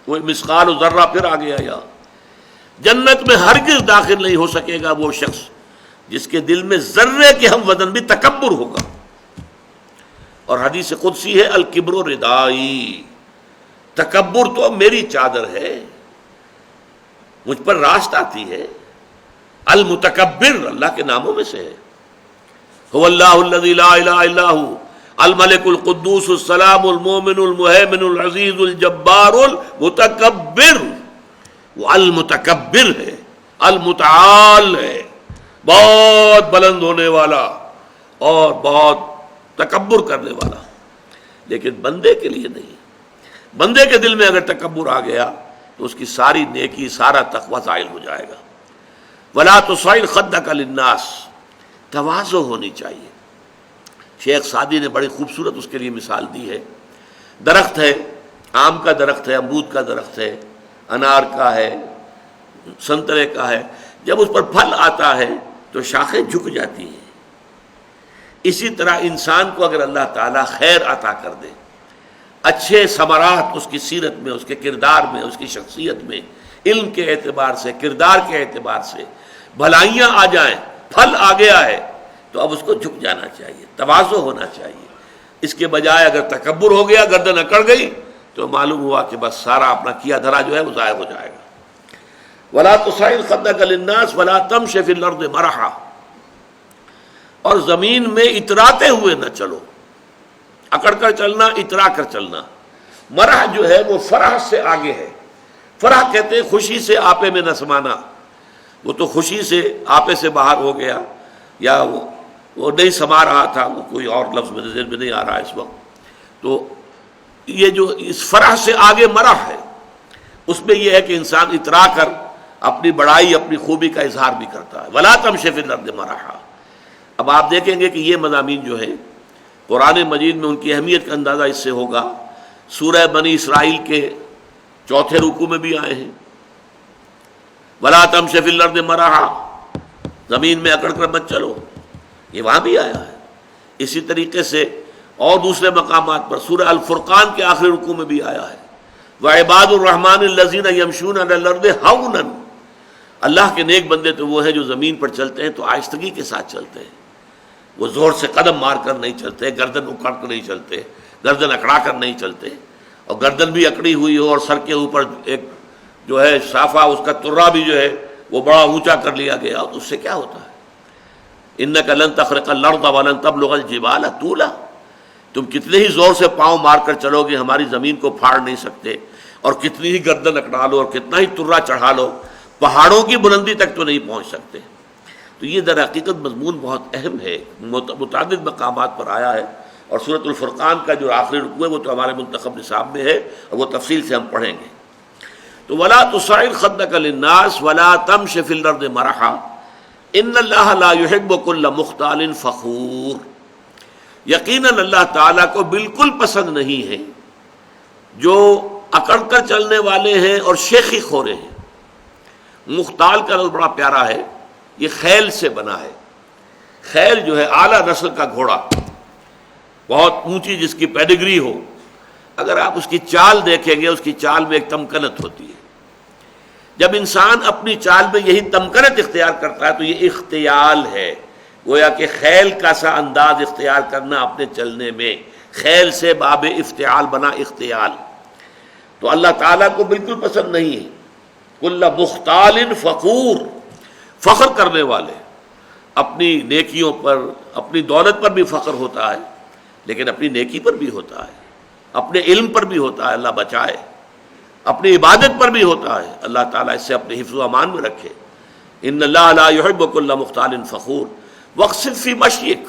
وہ مثقال ذرہ پھر آ گیا، یا جنت میں ہرگز داخل نہیں ہو سکے گا وہ شخص جس کے دل میں ذرے کے ہم وزن بھی تکبر ہوگا۔ اور حدیث قدسی ہے الکبر ردائی، تکبر تو میری چادر ہے، مجھ پر راست آتی ہے۔ المتکبر اللہ کے ناموں میں سے ہے، هو اللہ الذی لا الہ الا هو الملک القدوس السلام المومن المہیمن العزیز الجبار المتکبر، وہ المتکبر ہے، المتعال ہے، بہت بلند ہونے والا اور بہت تکبر کرنے والا، لیکن بندے کے لیے نہیں۔ بندے کے دل میں اگر تکبر آ گیا تو اس کی ساری نیکی، سارا تقویٰ زائل ہو جائے گا۔ ولا تصعر خدک للناس، تواضع ہونی چاہیے۔ شیخ سعدی نے بڑی خوبصورت اس کے لیے مثال دی ہے۔ درخت ہے، آم کا درخت ہے، امرود کا درخت ہے، انار کا ہے، سنترے کا ہے، جب اس پر پھل آتا ہے تو شاخیں جھک جاتی ہیں۔ اسی طرح انسان کو اگر اللہ تعالیٰ خیر عطا کر دے، اچھے ثمرات اس کی سیرت میں، اس کے کردار میں، اس کی شخصیت میں، علم کے اعتبار سے، کردار کے اعتبار سے بھلائیاں آ جائیں، پھل آ گیا ہے، تو اب اس کو جھک جانا چاہیے، تواضع ہونا چاہیے۔ اس کے بجائے اگر تکبر ہو گیا، گردن اکڑ گئی، تو معلوم ہوا کہ بس سارا اپنا کیا دھرا جو ہے وہ ضائع ہو جائے گا۔ ولا تصعر خدک للناس ولا تمش فی الارض مرحا، اور زمین میں اتراتے ہوئے نہ چلو، اکڑ کر چلنا، اترا کر چلنا۔ مرح جو ہے وہ فرح سے آگے ہے۔ فرح کہتے ہیں خوشی سے آپے میں نہ سمانا، وہ تو خوشی سے آپے سے باہر ہو گیا، یا وہ نہیں سما رہا تھا، وہ کوئی اور لفظ میرے ذہن میں نہیں آ رہا اس وقت۔ تو یہ جو اس فرح سے آگے مرح ہے، اس میں یہ ہے کہ انسان اترا کر اپنی بڑائی، اپنی خوبی کا اظہار بھی کرتا ہے۔ ولا تمش فی الارض مرحا۔ اب آپ دیکھیں گے کہ یہ مضامین جو ہیں قرآن مجید میں ان کی اہمیت کا اندازہ اس سے ہوگا، سورہ بنی اسرائیل کے 4 رکوع میں بھی آئے ہیں، ولا تمش فی الارض مرحا، زمین میں اکڑ کر مت چلو، یہ وہاں بھی آیا ہے۔ اسی طریقے سے اور دوسرے مقامات پر سورہ الفرقان کے آخری رکوع میں بھی آیا ہے وَعِبَادُ الرَّحْمَٰنِ الَّذِينَ يَمْشُونَ عَلَى الْأَرْضِ هَوْنًا، اللہ کے نیک بندے تو وہ ہیں جو زمین پر چلتے ہیں تو آہستگی کے ساتھ چلتے ہیں، وہ زور سے قدم مار کر نہیں چلتے، گردن اکڑ کر نہیں چلتے، گردن اکڑا کر نہیں چلتے، اور گردن بھی اکڑی ہوئی ہو اور سر کے اوپر ایک جو ہے صافہ اس کا ترا بھی جو ہے وہ بڑا اونچا کر لیا گیا، تو اس سے کیا ہوتا ہے؟ اِنَّكَ لَن تَخْرِقَ الْأَرْضَ وَلَن تَبْلُغَ الْجِبَالَ طُولًا، تم کتنے ہی زور سے پاؤں مار کر چلو گے ہماری زمین کو پھاڑ نہیں سکتے، اور کتنی ہی گردن اکڑا لو اور کتنا ہی ترا چڑھا لو پہاڑوں کی بلندی تک تو نہیں پہنچ سکتے۔ تو یہ در حقیقت مضمون بہت اہم ہے، متعدد مقامات پر آیا ہے، اور سورۃ الفرقان کا جو آخری رکوع ہے وہ تو ہمارے منتخب نصاب میں ہے اور وہ تفصیل سے ہم پڑھیں گے۔ تو وَلَا تُصَعِّرْ خَدَّكَ لِلنَّاسِ وَلَا تَمْشِ فِي الْأَرْضِ مَرَحًا إِنَّ اللَّهَ لَا يُحِبُّ كُلَّ مُخْتَالٍ فَخُورٍ، یقیناً اللہ تعالیٰ کو بالکل پسند نہیں ہے جو اکڑ کر چلنے والے ہیں اور شیخی خورے ہیں۔ مختال کا لفظ بڑا پیارا ہے، یہ خیل سے بنا ہے۔ خیل جو ہے اعلیٰ نسل کا گھوڑا، بہت اونچی جس کی پیڈگری ہو، اگر آپ اس کی چال دیکھیں گے اس کی چال میں ایک تمکنت ہوتی ہے۔ جب انسان اپنی چال میں یہی تمکنت اختیار کرتا ہے تو یہ اختیال ہے، گویا کہ خیل کا سا انداز اختیار کرنا اپنے چلنے میں، خیل سے باب افتعال بنا اختیال۔ تو اللہ تعالیٰ کو بالکل پسند نہیں ہے کل مختال فخور، فخر کرنے والے، اپنی نیکیوں پر اپنی دولت پر بھی فخر ہوتا ہے، لیکن اپنی نیکی پر بھی ہوتا ہے، اپنے علم پر بھی ہوتا ہے، اللہ بچائے، اپنی عبادت پر بھی ہوتا ہے، اللہ تعالیٰ اس سے اپنے حفظ و امان میں رکھے۔ ان اللہ لا يحب كل مختال فخور واقصد فی مشیک،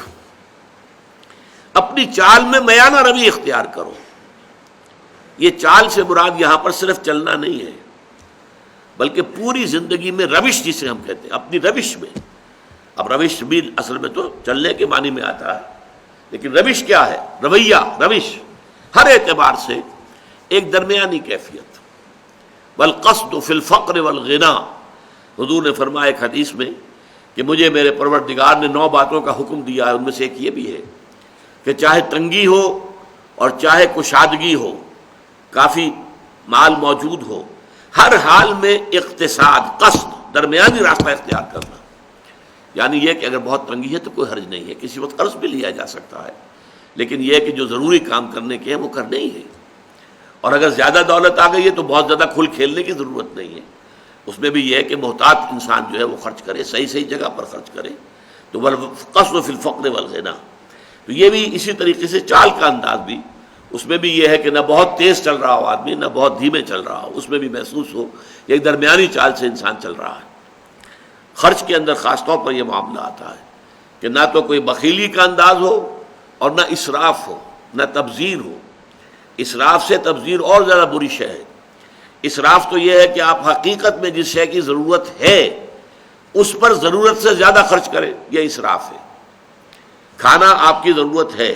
اپنی چال میں میانہ روی اختیار کرو۔ یہ چال سے مراد یہاں پر صرف چلنا نہیں ہے، بلکہ پوری زندگی میں روش جسے ہم کہتے ہیں، اپنی روش میں۔ اب روش بھی اصل میں تو چلنے کے معنی میں آتا ہے، لیکن روش کیا ہے؟ رویہ، روش ہر اعتبار سے ایک درمیانی کیفیت۔ والقصد فی الفقر والغنا، حضور نے فرمایا ایک حدیث میں کہ مجھے میرے پروردگار نے 9 باتوں کا حکم دیا ہے، ان میں سے ایک یہ بھی ہے کہ چاہے تنگی ہو اور چاہے کشادگی ہو، کافی مال موجود ہو، ہر حال میں اقتصاد، قصد، درمیانی راستہ اختیار کرنا۔ یعنی یہ کہ اگر بہت تنگی ہے تو کوئی حرج نہیں ہے، کسی وقت قرض بھی لیا جا سکتا ہے، لیکن یہ کہ جو ضروری کام کرنے کے ہیں وہ کرنے ہی ہے۔ اور اگر زیادہ دولت آ گئی ہے تو بہت زیادہ کھل کھیلنے کی ضرورت نہیں ہے، اس میں بھی یہ ہے کہ محتاط انسان جو ہے وہ خرچ کرے، صحیح صحیح جگہ پر خرچ کرے۔ تو والقصد فی الفقر والغنا، تو یہ بھی اسی طریقے سے چال کا انداز بھی، اس میں بھی یہ ہے کہ نہ بہت تیز چل رہا ہو آدمی، نہ بہت دھیمے چل رہا ہو، اس میں بھی محسوس ہو ایک درمیانی چال سے انسان چل رہا ہے۔ خرچ کے اندر خاص طور پر یہ معاملہ آتا ہے کہ نہ تو کوئی بخیلی کا انداز ہو اور نہ اسراف ہو، نہ تبذیر ہو۔ اسراف سے تبذیر اور زیادہ بری شے ہے۔ اسراف تو یہ ہے کہ آپ حقیقت میں جس شے کی ضرورت ہے اس پر ضرورت سے زیادہ خرچ کریں، یہ اسراف ہے۔ کھانا آپ کی ضرورت ہے،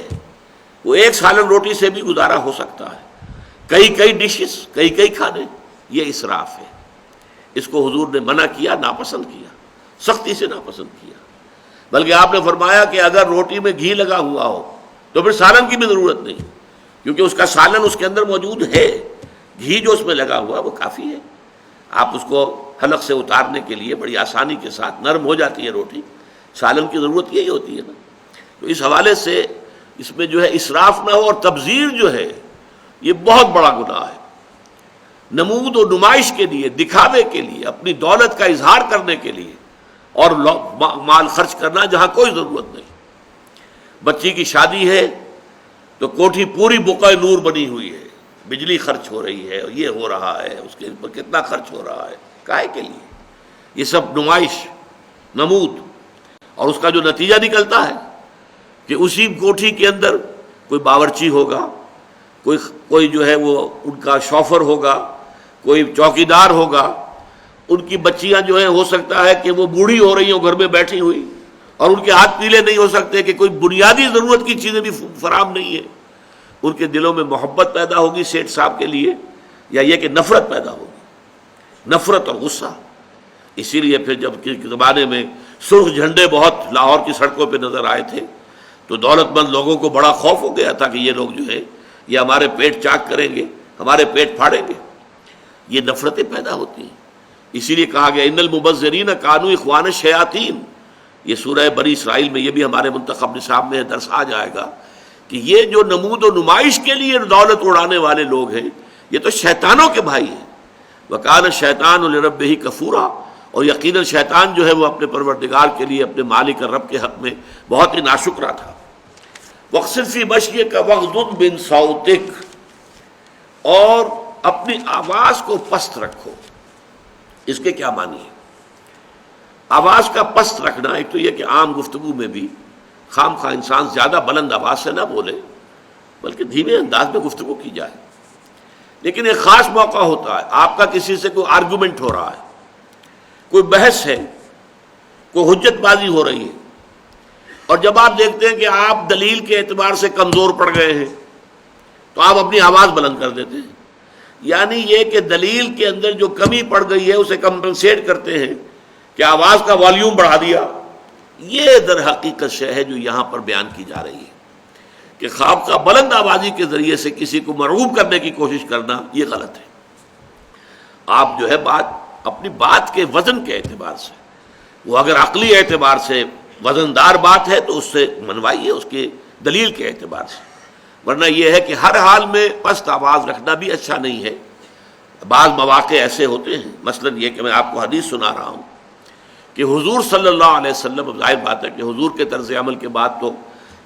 وہ ایک سالن روٹی سے بھی گزارا ہو سکتا ہے، کئی ڈشز، کئی کھانے، یہ اسراف ہے۔ اس کو حضور نے منع کیا، ناپسند کیا، سختی سے ناپسند کیا۔ بلکہ آپ نے فرمایا کہ اگر روٹی میں گھی لگا ہوا ہو تو پھر سالن کی بھی ضرورت نہیں، کیونکہ اس کا سالن اس کے اندر موجود ہے، گھی جو اس میں لگا ہوا وہ کافی ہے۔ آپ اس کو حلق سے اتارنے کے لیے بڑی آسانی کے ساتھ نرم ہو جاتی ہے روٹی، سالن کی ضرورت یہی ہوتی ہے نا۔ تو اس حوالے سے اس میں جو ہے اسراف نہ ہو، اور تبذیر جو ہے یہ بہت بڑا گناہ ہے۔ نمود و نمائش کے لیے، دکھاوے کے لیے، اپنی دولت کا اظہار کرنے کے لیے اور مال خرچ کرنا جہاں کوئی ضرورت نہیں۔ بچی کی شادی ہے تو کوٹھی پوری بقعہ نور بنی ہوئی ہے، بجلی خرچ ہو رہی ہے، یہ ہو رہا ہے، اس کے اوپر کتنا خرچ ہو رہا ہے، کائے کے لیے؟ یہ سب نمائش، نمود، اور اس کا جو نتیجہ نکلتا ہے کہ اسی کوٹھی کے اندر کوئی باورچی ہوگا، کوئی جو ہے وہ ان کا شوفر ہوگا، کوئی چوکیدار ہوگا، ان کی بچیاں جو ہیں ہو سکتا ہے کہ وہ بوڑھی ہو رہی ہوں گھر میں بیٹھی ہوئی، اور ان کے ہاتھ پیلے نہیں ہو سکتے کہ کوئی بنیادی ضرورت کی چیزیں بھی فراہم نہیں ہے۔ ان کے دلوں میں محبت پیدا ہوگی سیٹھ صاحب کے لیے، یا یہ کہ نفرت پیدا ہوگی، نفرت اور غصہ۔ اسی لیے پھر جب کے زمانے میں سرخ جھنڈے بہت لاہور کی سڑکوں پہ نظر آئے تھے تو دولت مند لوگوں کو بڑا خوف ہو گیا تھا کہ یہ لوگ جو ہے یہ ہمارے پیٹ چاک کریں گے، ہمارے پیٹ پھاڑیں گے. یہ نفرتیں پیدا ہوتی ہیں. اسی لیے کہا گیا ان المبذرین کانوا اخوان الشیاطین. یہ سورہ بنی اسرائیل میں یہ بھی ہمارے منتخب نصاب میں درس آ جائے گا کہ یہ جو نمود و نمائش کے لیے دولت اڑانے والے لوگ ہیں یہ تو شیطانوں کے بھائی ہیں. وکان الشیطان لربہ کفورا، اور یقیناً شیطان جو ہے وہ اپنے پروردگار کے لیے، اپنے مالک رب کے حق میں بہت ہی ناشکرا تھا. وقصد فی مشیک واغضض من صوتک، اور اپنی آواز کو پست رکھو. اس کے کیا معنی ہے؟ آواز کا پست رکھنا ایک تو یہ کہ عام گفتگو میں بھی خام خواہ انسان زیادہ بلند آواز سے نہ بولے بلکہ دھیمے انداز میں گفتگو کی جائے. لیکن ایک خاص موقع ہوتا ہے، آپ کا کسی سے کوئی آرگومنٹ ہو رہا ہے، کوئی بحث ہے، کوئی حجت بازی ہو رہی ہے، اور جب آپ دیکھتے ہیں کہ آپ دلیل کے اعتبار سے کمزور پڑ گئے ہیں تو آپ اپنی آواز بلند کر دیتے ہیں. یعنی یہ کہ دلیل کے اندر جو کمی پڑ گئی ہے اسے کمپنسیٹ کرتے ہیں کہ آواز کا والیوم بڑھا دیا. یہ در حقیقت شے ہے جو یہاں پر بیان کی جا رہی ہے کہ خواب کا بلند آوازی کے ذریعے سے کسی کو مرغوب کرنے کی کوشش کرنا یہ غلط ہے. آپ جو ہے اپنی بات کے وزن کے اعتبار سے، وہ اگر عقلی اعتبار سے وزندار بات ہے تو اس سے منوائیے، اس کے دلیل کے اعتبار سے. ورنہ یہ ہے کہ ہر حال میں پست آواز رکھنا بھی اچھا نہیں ہے. بعض مواقع ایسے ہوتے ہیں، مثلا یہ کہ میں آپ کو حدیث سنا رہا ہوں کہ حضور صلی اللہ علیہ وسلم، اب ظاہر بات ہے کہ حضور کے طرز عمل کے بعد تو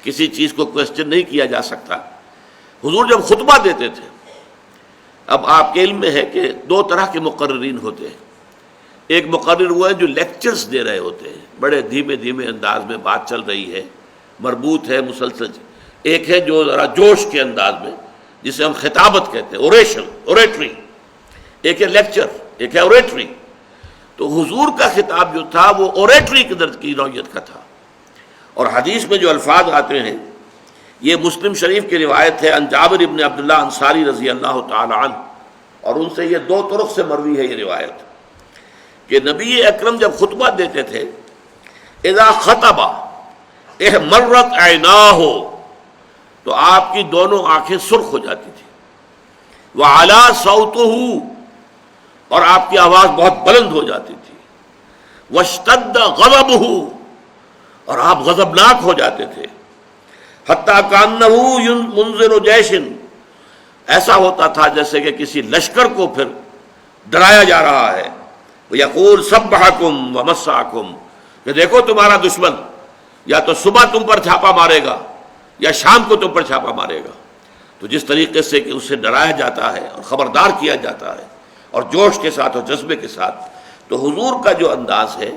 کسی چیز کو کوسچن نہیں کیا جا سکتا. حضور جب خطبہ دیتے تھے، اب آپ کے علم میں ہے کہ دو طرح کے مقررین ہوتے ہیں. ایک مقرر وہ ہے جو لیکچرز دے رہے ہوتے ہیں، بڑے دھیمے دھیمے انداز میں بات چل رہی ہے، مربوط ہے، مسلسل. ایک ہے جو ذرا جوش کے انداز میں، جسے ہم خطابت کہتے ہیں، اوریٹری. ایک ہے لیکچر، ایک ہے اوریٹری. تو حضور کا خطاب جو تھا وہ اوریٹری کی نوعیت کا تھا. اور حدیث میں جو الفاظ آتے ہیں، یہ مسلم شریف کی روایت ہے عن جابر ابن عبداللہ انصاری رضی اللہ تعالی عنہ، اور ان سے یہ دو طرق سے مروی ہے یہ روایت کہ نبی اکرم جب خطبہ دیتے تھے، اذا خطب احمرت عیناہ، تو آپ کی دونوں آنکھیں سرخ ہو جاتی تھی. وعلا صوتہ، اور آپ کی آواز بہت بلند ہو جاتی تھی. واشتد غضبہ، اور آپ غضبناک ہو جاتے تھے. حتیٰ کانہ منذر جیش، ایسا ہوتا تھا جیسے کہ کسی لشکر کو پھر ڈرایا جا رہا ہے. یقول سبحکم ومساکم، کہ دیکھو تمہارا دشمن یا تو صبح تم پر چھاپا مارے گا یا شام کو تم پر چھاپا مارے گا. تو جس طریقے سے کہ اسے ڈرایا جاتا ہے اور خبردار کیا جاتا ہے اور جوش کے ساتھ اور جذبے کے ساتھ، تو حضور کا جو انداز ہے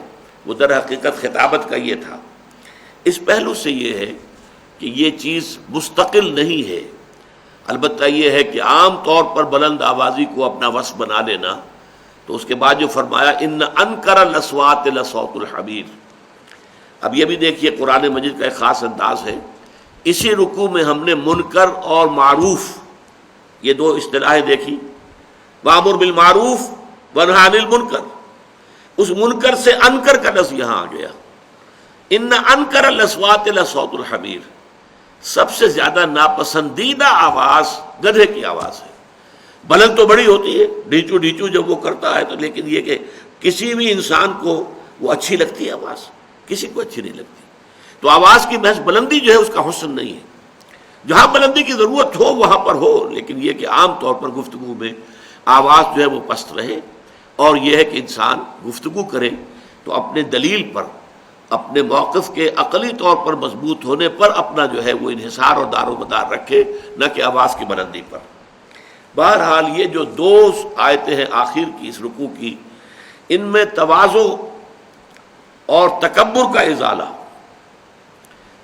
وہ در حقیقت خطابت کا یہ تھا. اس پہلو سے یہ ہے کہ یہ چیز مستقل نہیں ہے. البتہ یہ ہے کہ عام طور پر بلند آوازی کو اپنا وصف بنا لینا. تو اس کے بعد جو فرمایا ان انکر الاصوات لصوت الحمیر. اب یہ بھی دیکھیے قرآن مجید کا ایک خاص انداز ہے. اسی رکوع میں ہم نے منکر اور معروف یہ دو اصطلاحیں دیکھی. وامر بالمعروف ونہی عن المنکر. اس منکر سے انکر کا لفظ یہاں آ گیا. ان انکر الاصوات لصوت الحمیر. سب سے زیادہ ناپسندیدہ آواز گدھے کی آواز ہے. بلند تو بڑی ہوتی ہے، ڈھیچو ڈھیچو جب وہ کرتا ہے تو، لیکن یہ کہ کسی بھی انسان کو وہ اچھی لگتی ہے آواز، کسی کو اچھی نہیں لگتی. تو آواز کی محض بلندی جو ہے اس کا حسن نہیں ہے. جہاں بلندی کی ضرورت ہو وہاں پر ہو، لیکن یہ کہ عام طور پر گفتگو میں آواز جو ہے وہ پست رہے. اور یہ ہے کہ انسان گفتگو کرے تو اپنے دلیل پر، اپنے موقف کے عقلی طور پر مضبوط ہونے پر اپنا جو ہے وہ انحصار اور دار و مدار رکھے، نہ کہ آواز کی بلندی پر. بہرحال یہ جو دو آیتیں ہیں آخر کی اس رکوع کی، ان میں تواضع اور تکبر کا ازالہ.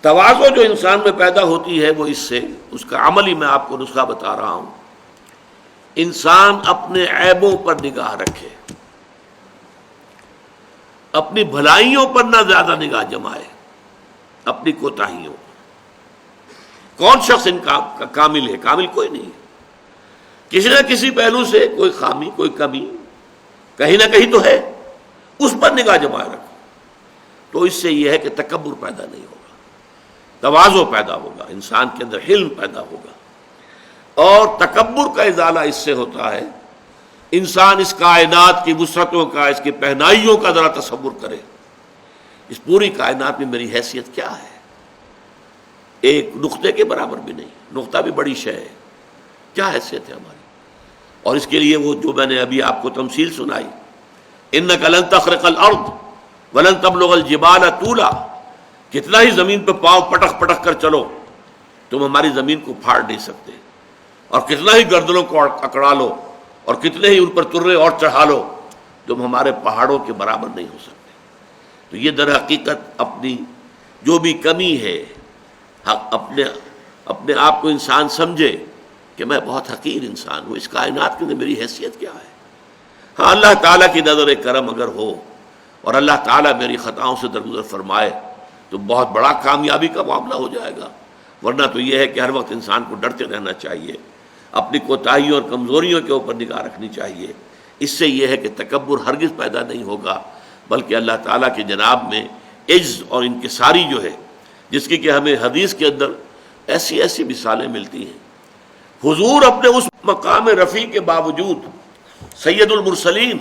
تواضع جو انسان میں پیدا ہوتی ہے وہ اس سے، اس کا عملی میں آپ کو نسخہ بتا رہا ہوں. انسان اپنے عیبوں پر نگاہ رکھے، اپنی بھلائیوں پر نہ زیادہ نگاہ جمائے، اپنی کوتاہیوں. کون شخص ان کا کامل ہے؟ کامل کوئی نہیں. کسی نہ کسی پہلو سے کوئی خامی، کوئی کمی کہیں نہ کہیں تو ہے، اس پر نگاہ جمائے رکھو. تو اس سے یہ ہے کہ تکبر پیدا نہیں ہوگا. تواضع پیدا ہوگا، انسان کے اندر حلم پیدا ہوگا، اور تکبر کا ازالہ اس سے ہوتا ہے۔ انسان اس کائنات کی وسعتوں کا، اس کی پہنائیوں کا ذرا تصور کرے، اس پوری کائنات میں میری حیثیت کیا ہے؟ ایک نقطے کے برابر بھی نہیں، نقطہ بھی بڑی شے ہے، کیا حیثیت ہے ہماری؟ اور اس کے لیے وہ جو میں نے ابھی آپ کو تمثیل سنائی، اِنَّكَ لَن تَخْرِقَ الْأَرْضَ وَلَن تَبْلُغَ الْجِبَالَ طُولًا، کتنا ہی زمین پہ پاؤں پٹک پٹک کر چلو تم ہماری زمین کو پھاڑ نہیں سکتے، اور کتنا ہی گردنوں کو اکڑا لو اور کتنے ہی ان پر ترے اور چڑھا لو تم ہمارے پہاڑوں کے برابر نہیں ہو سکتے۔ تو یہ در حقیقت اپنی جو بھی کمی ہے، اپنے آپ کو انسان سمجھے کہ میں بہت حقیر انسان ہوں، اس کائنات کے اندر میری حیثیت کیا ہے؟ ہاں، اللہ تعالیٰ کی نظر کرم اگر ہو اور اللہ تعالیٰ میری خطاؤں سے درگزر فرمائے تو بہت بڑا کامیابی کا معاملہ ہو جائے گا، ورنہ تو یہ ہے کہ ہر وقت انسان کو ڈرتے رہنا چاہیے، اپنی کوتاہیوں اور کمزوریوں کے اوپر نگاہ رکھنی چاہیے۔ اس سے یہ ہے کہ تکبر ہرگز پیدا نہیں ہوگا، بلکہ اللہ تعالیٰ کے جناب میں عجز اور انکساری جو ہے، جس کی کہ ہمیں حدیث کے اندر ایسی ایسی مثالیں ملتی ہیں۔ حضور اپنے اس مقام رفیع کے باوجود، سید المرسلین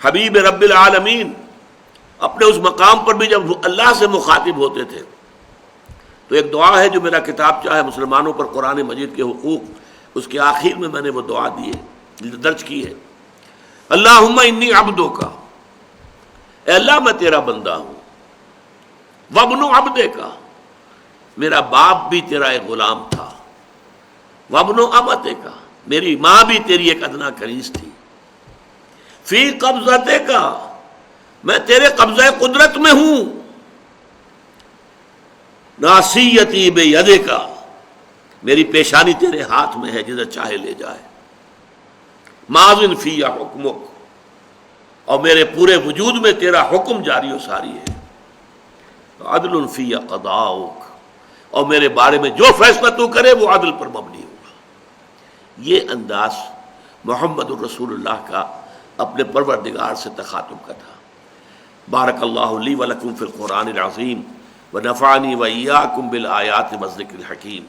حبیب رب العالمین، اپنے اس مقام پر بھی جب اللہ سے مخاطب ہوتے تھے تو ایک دعا ہے جو میرا کتابچہ ہے مسلمانوں پر قرآن مجید کے حقوق، اس کے آخر میں نے وہ دعا دی ہے، درج کی ہے، اللہم انی عبدک، اے اللہ میں تیرا بندہ ہوں، وابن عبدک، میرا باپ بھی تیرا ایک غلام تھا، وابن امتک، میری ماں بھی تیری ایک ادنا کنیز تھی، فی قبضتک، میں تیرے قبضہ قدرت میں ہوں، ناصیتی بیدک، میری پیشانی تیرے ہاتھ میں ہے، جدھر چاہے لے جائے، ماضٍ فی حکمک، اور میرے پورے وجود میں تیرا حکم جاری و ساری ہے، عدل فی قضاؤک، اور میرے بارے میں جو فیصلہ تو کرے وہ عدل پر مبنی ہوگا۔ یہ انداز محمد الرسول اللہ کا اپنے پروردگار سے تخاطب کا تھا۔ بارک اللہ لی ولکم فی القرآن العظیم ونفعنی وإیاکم بالآیات والذکر الحکیم۔